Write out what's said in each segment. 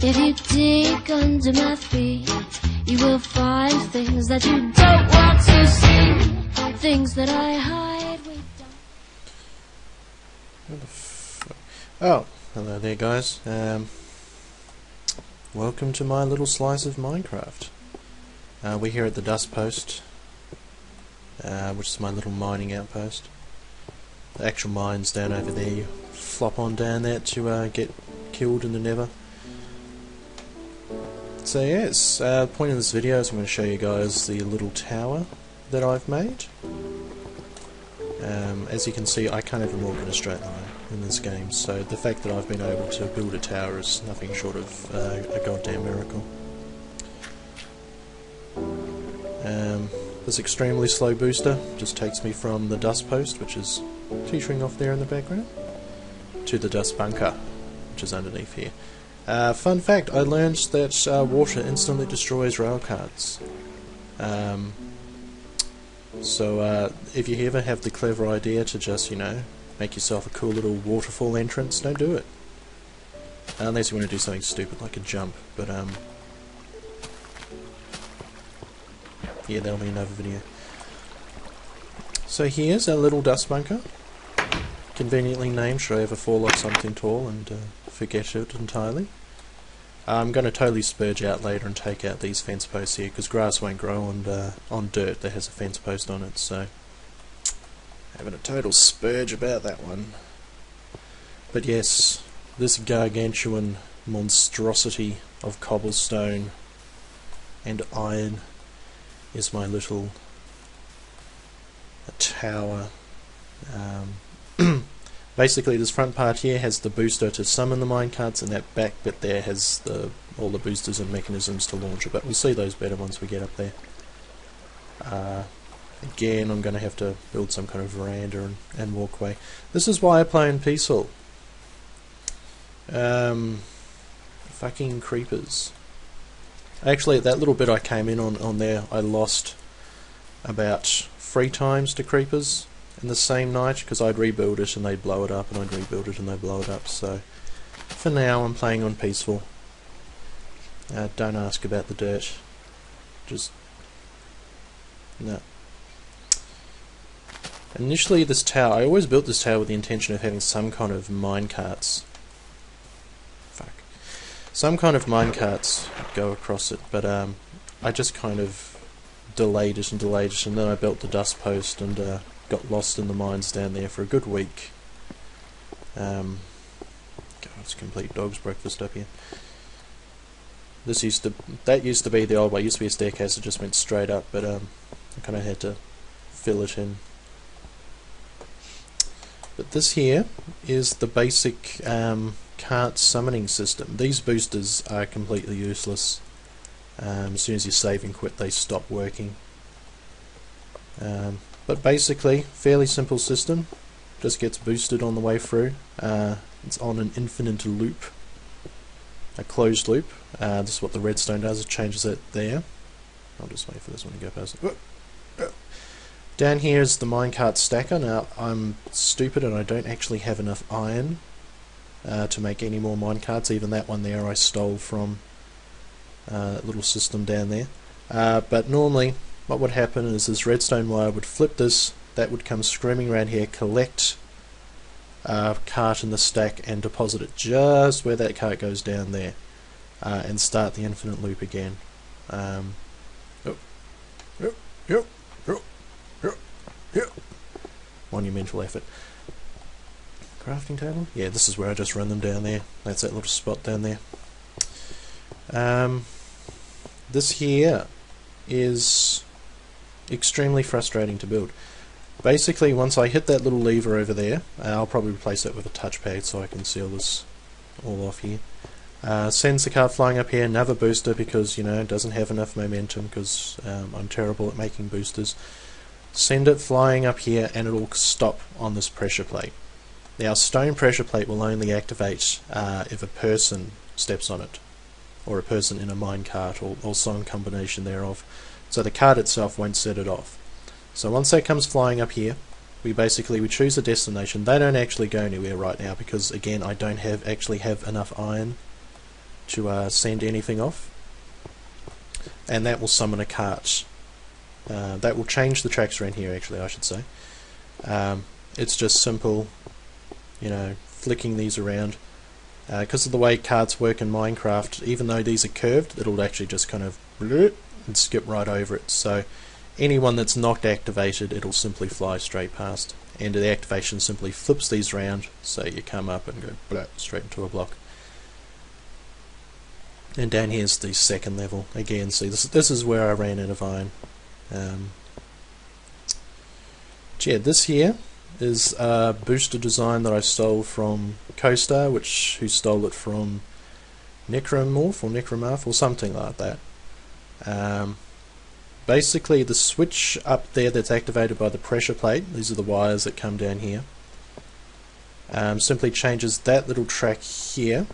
If you dig under my feet, you will find things that you don't want to see. Things that I hide. Oh, hello there guys. Welcome to my little slice of Minecraft. We're here at the Dust Post, which is my little mining outpost. The actual mine's down over there. You flop on down there to get killed in the Nether. So yes, the point of this video is I'm going to show you guys the little tower that I've made. As you can see, I can't even walk in a straight line in this game, so the fact that I've been able to build a tower is nothing short of a goddamn miracle. This extremely slow booster just takes me from the dust post, which is teetering off there in the background, to the dust bunker, which is underneath here. Fun fact, I learned that water instantly destroys rail carts. So if you ever have the clever idea to just, you know, make yourself a cool little waterfall entrance, don't do it. Unless you want to do something stupid like a jump, but yeah, that'll be another video. So here's our little dust bunker, conveniently named should I ever fall off something tall and forget it entirely. I'm going to totally spurge out later and take out these fence posts here, because grass won't grow on dirt that has a fence post on it, so having a total spurge about that one. But yes, this gargantuan monstrosity of cobblestone and iron is my little tower. Basically, this front part here has the booster to summon the minecarts, and that back bit there has all the boosters and mechanisms to launch it, but we'll see those better once we get up there. Again, I'm going to have to build some kind of veranda and walkway. This is why I play in peaceful. Fucking creepers. Actually, that little bit I came in on there, I lost about 3 times to creepers in the same night, because I'd rebuild it and they'd blow it up, and I'd rebuild it and they'd blow it up. So for now I'm playing on peaceful. Don't ask about the dirt. Just no. Initially this tower, I always built this tower with the intention of having some kind of minecarts. Some kind of minecarts go across it, but I just kind of delayed it, and then I built the dust post and got lost in the mines down there for a good week. God, it's complete dog's breakfast up here. That used to be the old way. It used to be a staircase that just went straight up, but I kind of had to fill it in. But this here is the basic cart summoning system. These boosters are completely useless. As soon as you save and quit, they stop working. But basically, fairly simple system. Just gets boosted on the way through. It's on an infinite loop, a closed loop. This is what the redstone does. It changes it there. I'll just wait for this one to go past. Down here is the minecart stacker. Now I'm stupid and I don't actually have enough iron to make any more minecarts. Even that one there I stole from that little system down there. But normally what would happen is this redstone wire would flip this, that would come screaming around here, collect a cart in the stack and deposit it just where that cart goes down there, and start the infinite loop again. Monumental effort. Crafting table? Yeah, this is where I just run them down there. That's that little spot down there. This here is extremely frustrating to build. Basically, once I hit that little lever over there, I'll probably replace that with a touchpad so I can seal this all off here. Sends the cart flying up here, another booster because, you know, it doesn't have enough momentum because I'm terrible at making boosters. Send it flying up here and it'll stop on this pressure plate. Now, stone pressure plate will only activate if a person steps on it, or a person in a minecart, or some combination thereof. So the cart itself won't set it off. So once that comes flying up here, we choose a destination. They don't actually go anywhere right now because, again, I don't actually have enough iron to send anything off, and that will summon a cart. That will change the tracks around here, actually, I should say. It's just simple, you know, flicking these around. Because of the way carts work in Minecraft, even though these are curved, it'll actually just kind of and skip right over it. So anyone that's not activated, it'll simply fly straight past. And the activation simply flips these around, so you come up and go straight into a block. And down here's the second level. Again, see, this is where I ran out of iron. Yeah, this here is a booster design that I stole from CoStar, who stole it from Necromorph or something like that. Basically, the switch up there that's activated by the pressure plate, these are the wires that come down here, simply changes that little track here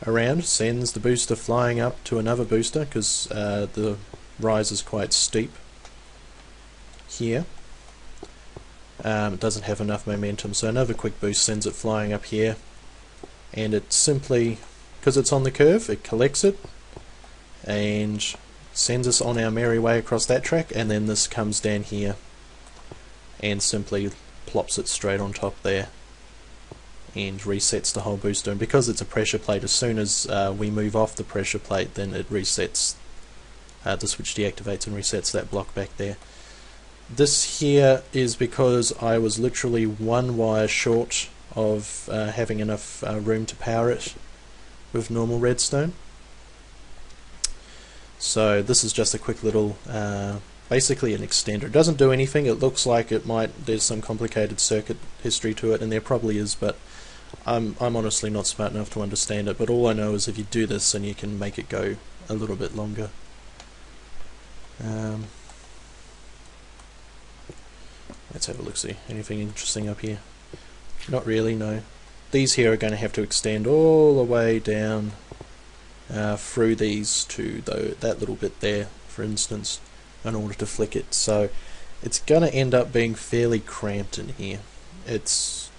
around, sends the booster flying up to another booster, because the rise is quite steep here. It doesn't have enough momentum, so another quick boost sends it flying up here, and it simply, because it's on the curve, it collects it and sends us on our merry way across that track, and then this comes down here and simply plops it straight on top there and resets the whole booster. And because it's a pressure plate, as soon as we move off the pressure plate, then it resets, the switch deactivates and resets that block back there. This here is because I was literally one wire short of having enough room to power it with normal redstone. So this is just a quick little, basically an extender. It doesn't do anything. It looks like it might, there's some complicated circuit history to it, and there probably is, but I'm honestly not smart enough to understand it. But all I know is if you do this, then you can make it go a little bit longer. Let's have a look, see anything interesting up here. Not really, no. These here are going to have to extend all the way down through these to that little bit there, for instance, in order to flick it. So it's going to end up being fairly cramped in here. It's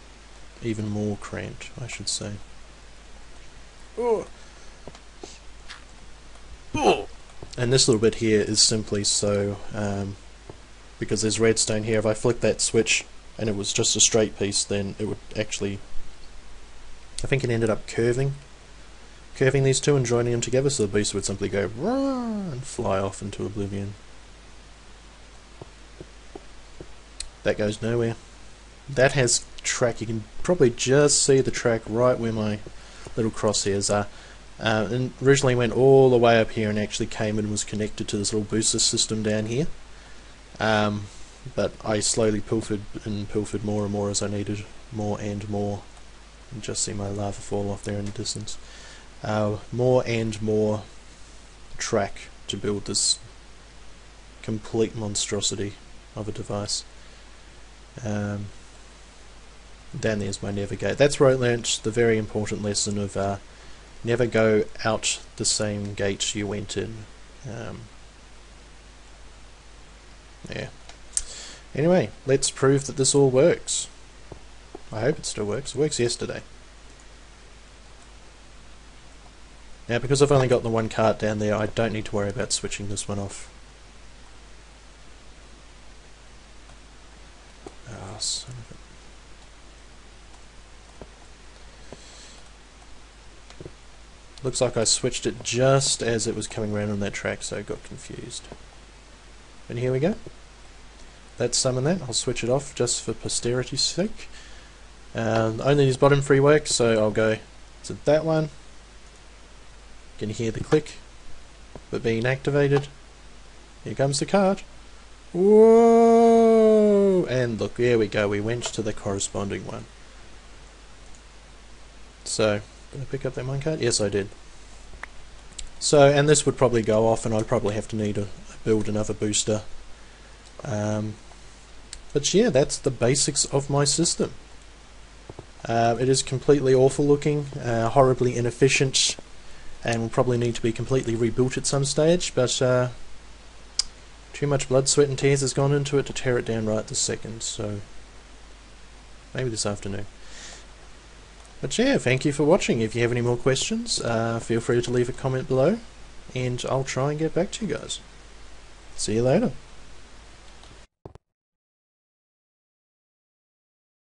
even more cramped, I should say. Oh. Oh. And this little bit here is simply so because there's redstone here. If I flick that switch and it was just a straight piece, then it would actually, I think it ended up curving these two and joining them together, so the booster would simply go and fly off into oblivion. That goes nowhere. That has track, you can probably just see the track right where my little crosshairs are. And originally went all the way up here and actually came and was connected to this little booster system down here. But I slowly pilfered more and more as I needed more and more. You just see my lava fall off there in the distance. More and more track to build this complete monstrosity of a device. Down there's my never gate. That's where I learnt the very important lesson of never go out the same gate you went in. Yeah. Anyway, let's prove that this all works. I hope it still works. It works yesterday. Now, because I've only got the one cart down there, I don't need to worry about switching this one off. Oh, son of a... Looks like I switched it just as it was coming around on that track, so I got confused. And here we go. Let's summon that. I'll switch it off just for posterity's sake. Only these bottom three work, so I'll go to that one. Can you hear the click? But being activated. Here comes the cart. Whoa! And look, there we go. We went to the corresponding one. So, did I pick up that minecart? Yes, I did. So, and this would probably go off, and I'd probably have to need to build another booster. But yeah, that's the basics of my system. It is completely awful looking, horribly inefficient, and will probably need to be completely rebuilt at some stage, but too much blood, sweat and tears has gone into it to tear it down right this second, so maybe this afternoon. But yeah, thank you for watching. If you have any more questions, feel free to leave a comment below, and I'll try and get back to you guys. See you later.